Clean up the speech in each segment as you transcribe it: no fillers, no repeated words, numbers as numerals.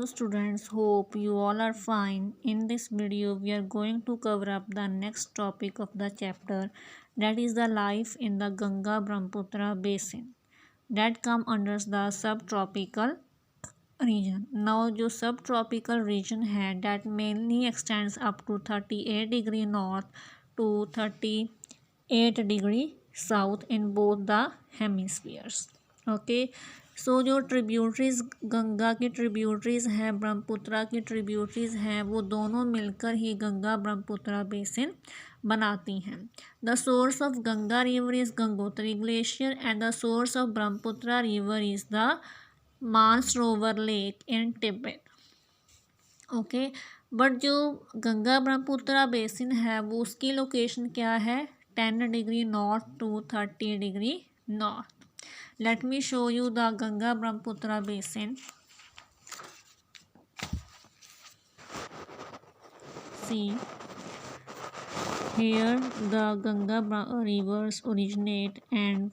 Hello students, hope you all are fine. In this video we are going to cover up the next topic of the chapter, that is the life in the Ganga Brahmaputra basin that come under the subtropical region. Now जो subtropical region है that mainly extends up to 38 degree north to 38 degree south in both the hemispheres. Okay so जो tributaries Ganga की tributaries हैं, ब्रह्मपुत्रा की tributaries हैं, वो दोनों मिलकर ही गंगा ब्रह्मपुत्रा बेसिन बनाती हैं. The source of Ganga river is Gangotri glacier and the source of Brahmaputra river is the Mansarovar lake in Tibet. Okay but जो गंगा ब्रह्मपुत्रा बेसिन है वो उसकी लोकेशन क्या है, 10 degree north to 30 degree north. Let me show you the Ganga Brahmaputra basin. See, here the Ganga rivers originate and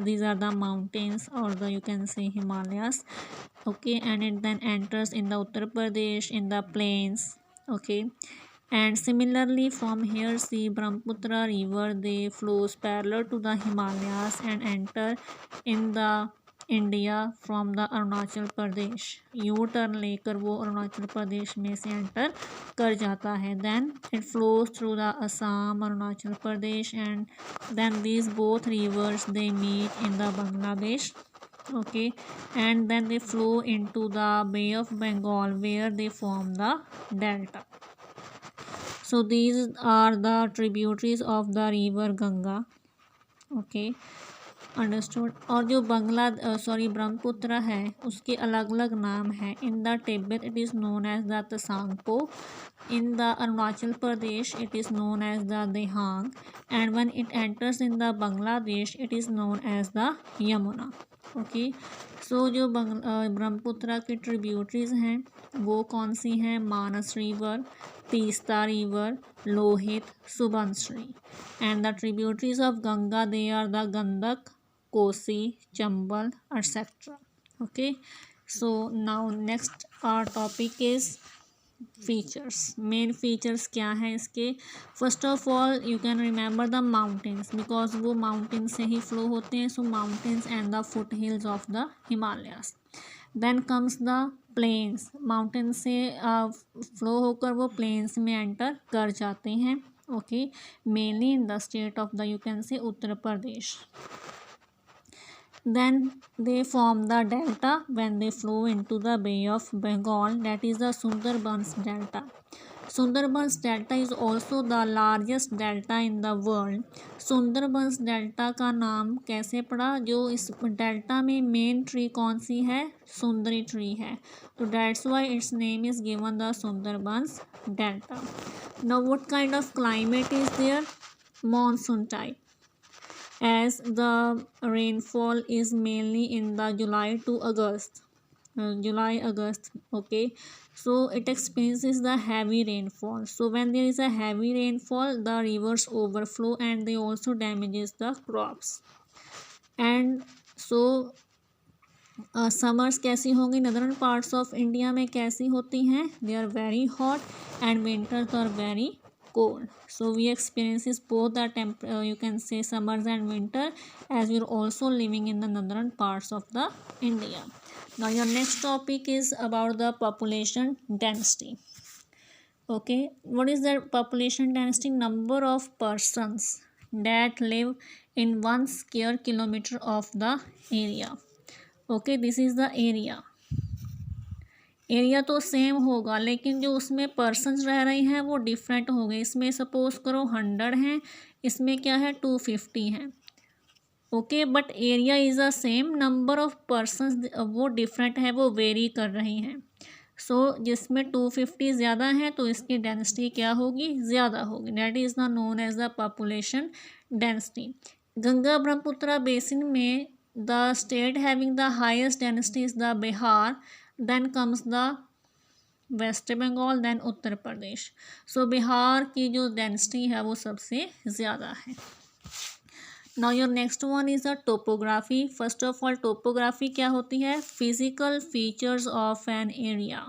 these are the mountains, or the you can say Himalayas. Okay, and it then enters in the Uttar Pradesh in the plains. Okay, and similarly from here see Brahmaputra river, they flows parallel to the Himalayas and enter in the India from the Arunachal Pradesh. U turn लेकर वो अरुणाचल प्रदेश में से enter कर जाता है. then it flows through the Assam, Arunachal Pradesh, and then these both rivers they meet in the Bangladesh. Okay, and then they flow into the Bay of Bengal where they form the delta. So these are the tributaries of the river Ganga. Okay, understood. और जो ब्रह्मपुत्र है उसके अलग अलग नाम है. In the Tibet it is known as the Tsangpo, in the Arunachal Pradesh it is known as the Dihang, and when it enters in the Bangladesh it is known as the Yamuna. Okay so जो ब्रह्मपुत्र की ट्रिब्यूटरीज हैं वो कौन सी हैं, Manas river, Teesta river, Lohit, Subansiri. And the tributaries of Ganga they are the Gandak, Kosi, Chambal etcetera. Okay so now next our topic is features. Main features क्या हैं इसके. First of all you can remember the mountains because वो माउंटेन से ही फ्लो होते हैं. So mountains and the foothills of the Himalayas. Then comes the plains. Mountain से flow होकर वो प्लेन्स में एंटर कर जाते हैं. Okay mainly in the state of the you can say Uttar Pradesh. Then they form the delta when they flow into the Bay of Bengal, that is the Sundarbans delta. Sundarbans delta is also the largest delta in the world. Sundarbans delta का नाम कैसे पड़ा, जो इस delta में main tree कौन सी है, सुंदरी ट्री है, तो that's why its name is given the Sundarbans delta. Now what kind of climate is there, monsoon type, as the rainfall is mainly in the July to August. Okay so it experiences the heavy rainfall. So when there is a heavy rainfall the rivers overflow and they also damages the crops. And so summers कैसी होंगी, northern parts of India में कैसी होती हैं, they are very hot and winters are very cold. So we experiences both the you can say summers and winter, as we are also living in the northern parts of the India. Now your next topic is about the population density. Okay, what is the population density, number of persons that live in 1 square kilometer of the area. Okay, this is the area. Area तो same होगा लेकिन जो उसमें persons रह रहे हैं वो different हो गए. इसमें सपोज करो 100 हैं, इसमें क्या है 250 हैं. Okay but area is a same, number of persons वो डिफरेंट है, वो वेरी कर रही हैं. सो जिसमें 250 ज़्यादा हैं तो इसकी डेंसिटी क्या होगी, ज़्यादा होगी. That is the known as the population density. Ganga Brahmaputra basin में the state having the highest density is the Bihar, then comes the West Bengal, then Uttar Pradesh. So Bihar की जो डेंसिटी है वो सबसे ज़्यादा है. Now your next one is the topography. First of all topography क्या होती है, physical features of an area.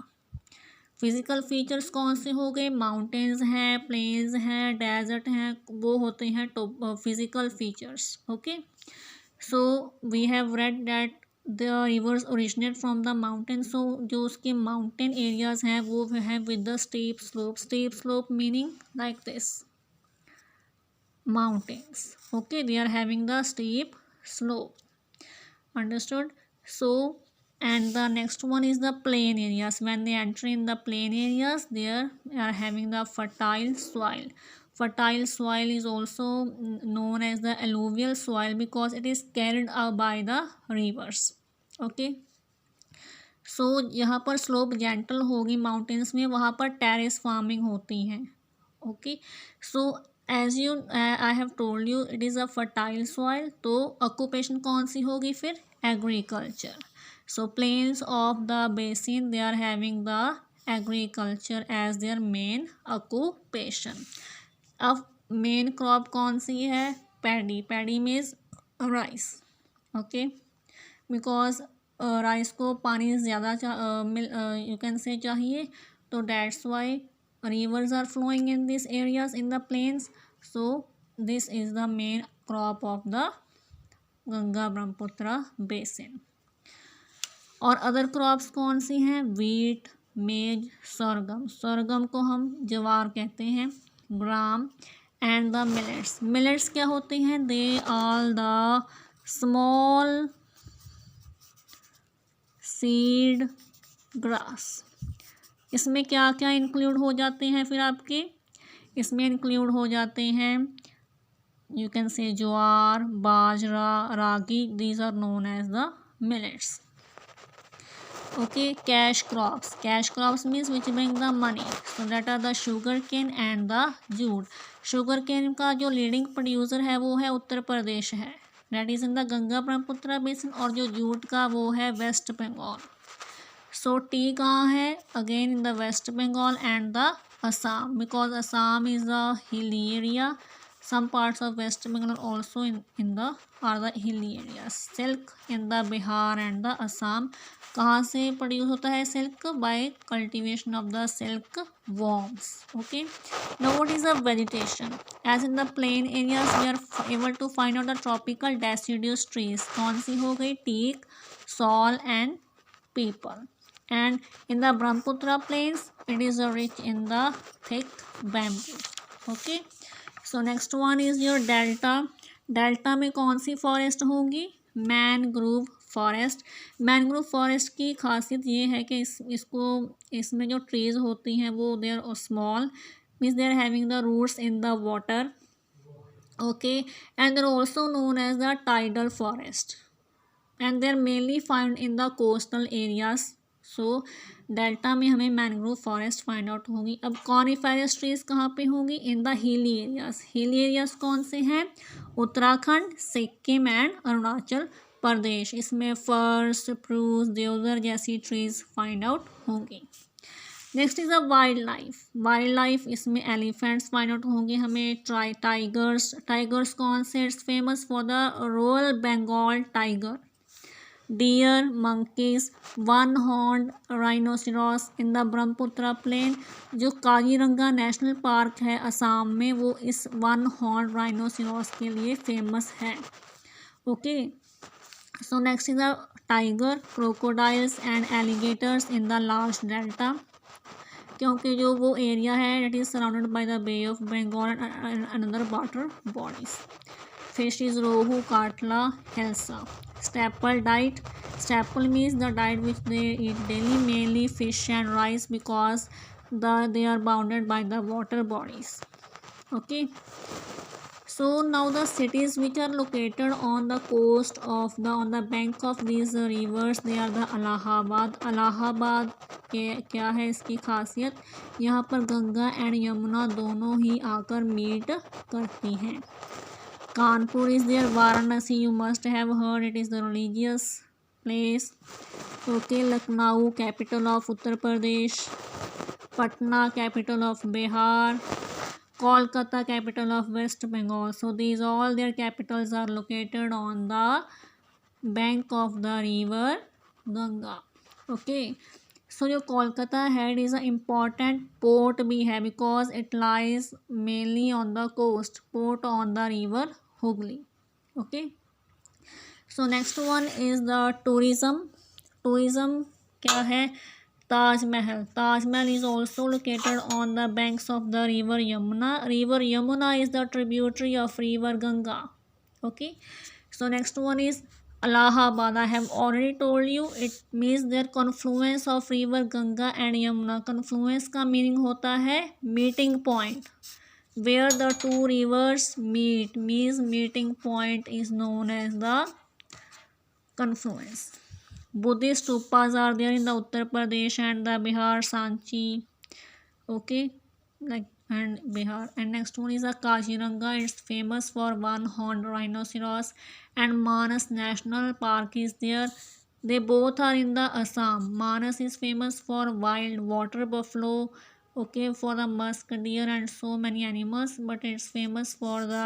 Physical features कौन से हो गए, माउंटेन्स हैं, प्लेन्स हैं, डेजर्ट हैं, वो होते हैं physical features. Okay, so we have read that the rivers originate from the mountain. So जो उसके माउंटेन एरियाज हैं वो हैं with the steep slope meaning like this mountains. Okay, they are having the steep slope. Understood? So, and the next one is the plain areas. When they enter in the plain areas, they are having the fertile soil. Fertile soil is also known as the alluvial soil because it is carried out by the rivers. Okay. सो यहाँ पर slope gentle होगी mountains में, वहाँ पर terrace farming होती है। Okay, so as you I have told you it is a fertile soil, तो occupation कौन सी होगी फिर, agriculture. So plains of the basin they are having the agriculture as their main occupation. अब main crop कौन सी है, paddy. Paddy means rice. Okay, because rice को पानी ज़्यादा यू कैन से चाहिए, तो that's why rivers are flowing in these areas in the plains. So this is the main crop of the Ganga Brahmaputra basin. और other crops कौन सी हैं, wheat, मेज, sorghum। sorghum को हम ज्वार कहते हैं, gram, and the millets. Millets क्या होते हैं, they are the small seed grass. इसमें क्या क्या इंक्लूड हो जाते हैं फिर आपके, इसमें इंक्लूड हो जाते हैं you can say jowar, bajra, ragi, these are known as the millets. Okay, cash crops means which bring the money, so that are the sugar cane and the jute. Sugar cane का जो लीडिंग प्रोड्यूसर है वो है उत्तर प्रदेश है, that is in the Ganga Brahmaputra basin, और जो jute का वो है वेस्ट बंगाल। सो टी कहाँ है, again in the West Bengal and the Assam, because Assam is the hilly area, some parts of west bengal are also in the are the hilly areas. silk in the bihar and the assam, कहाँ से produce होता है silk, by cultivation of the silk worms. Okay, now what is the vegetation, as in the plain areas we are able to find out the tropical deciduous trees. कौन सी हो गई, teak, sal and people, and in the brahmaputra plains it is rich in the thick bamboo. Okay, so next one is your delta. Delta में कौन सी forest होगी, mangrove forest. Mangrove forest की खासियत ये है कि इसमें जो ट्रीज होती हैं वो they are small, means they are having the roots in the water. Okay, and they are also known as the tidal forest, and they are mainly found in the coastal areas. So delta में हमें mangrove forest find out होगी। अब coniferous trees कहाँ पे होंगी, in the hilly areas. Hilly areas कौन से हैं, उत्तराखंड, सिक्किम एंड अरुणाचल प्रदेश। इसमें फर्स, स्प्रूस, देवदार जैसी ट्रीज फाइंड आउट होंगी। Next is the wild life. Wild life इसमें एलिफेंट्स फाइंड आउट होंगे हमें, टाइगर्स कौन से, it's famous for the royal Bengal tiger, deer, monkeys, one horned rhinoceros in the Brahmaputra plain. जो Kaziranga national park है असम में, वो इस वन हॉर्न राइनोसिरोस के लिए फेमस है। Okay, so next is the tiger, crocodiles and alligators in the large delta, क्योंकि जो वो एरिया है it is surrounded by the Bay of Bengal and another water bodies. Fish is rohu, katla, hilsa. Staple diet. Staple means the diet which they eat daily, mainly fish and rice because they are bounded by the water bodies. Okay. So now the cities which are located on the coast of on the bank of these rivers, they are the Allahabad. Allahabad के क्या है इसकी खासियत, यहाँ पर Ganga and Yamuna दोनों ही आकर meet करती हैं। Kanpur is there, Varanasi you must have heard, it is the religious place. Okay, Lucknow capital of Uttar Pradesh, Patna capital of Bihar, Kolkata capital of West Bengal. So these all their capitals are located on the bank of the river Ganga. Okay, so जो Kolkata head is a important port भी है because it lies mainly on the coast, port on the river Hooghly. Okay. So next one is the tourism. Tourism क्या है? Taj Mahal. Taj Mahal is also located on the banks of the river Yamuna. River Yamuna is the tributary of river Ganga. Okay. So next one is Allahabad. I have already told you it means their confluence of river Ganga and Yamuna. Confluence का meaning होता है meeting point. Where the two rivers meet means meeting point is known as the confluence. Buddhist stupas are there in the Uttar Pradesh and the Bihar, Sanchi. Okay, like and Bihar. And next one is a Kaziranga. It's famous for one-horned rhinoceros, and Manas National Park is there. They both are in the Assam. Manas is famous for wild water buffalo, okay, for the musk deer and so many animals, but it's famous for the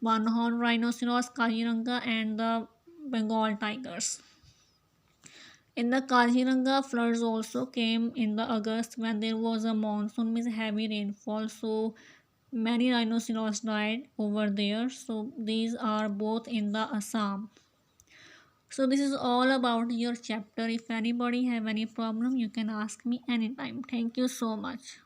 one-horned rhinoceros, Kaziranga, and the Bengal tigers. In the Kaziranga, floods also came in the August when there was a monsoon with heavy rainfall. So many rhinoceros died over there. So these are both in the Assam. So this is all about your chapter. If anybody have any problem, you can ask me anytime. Thank you so much.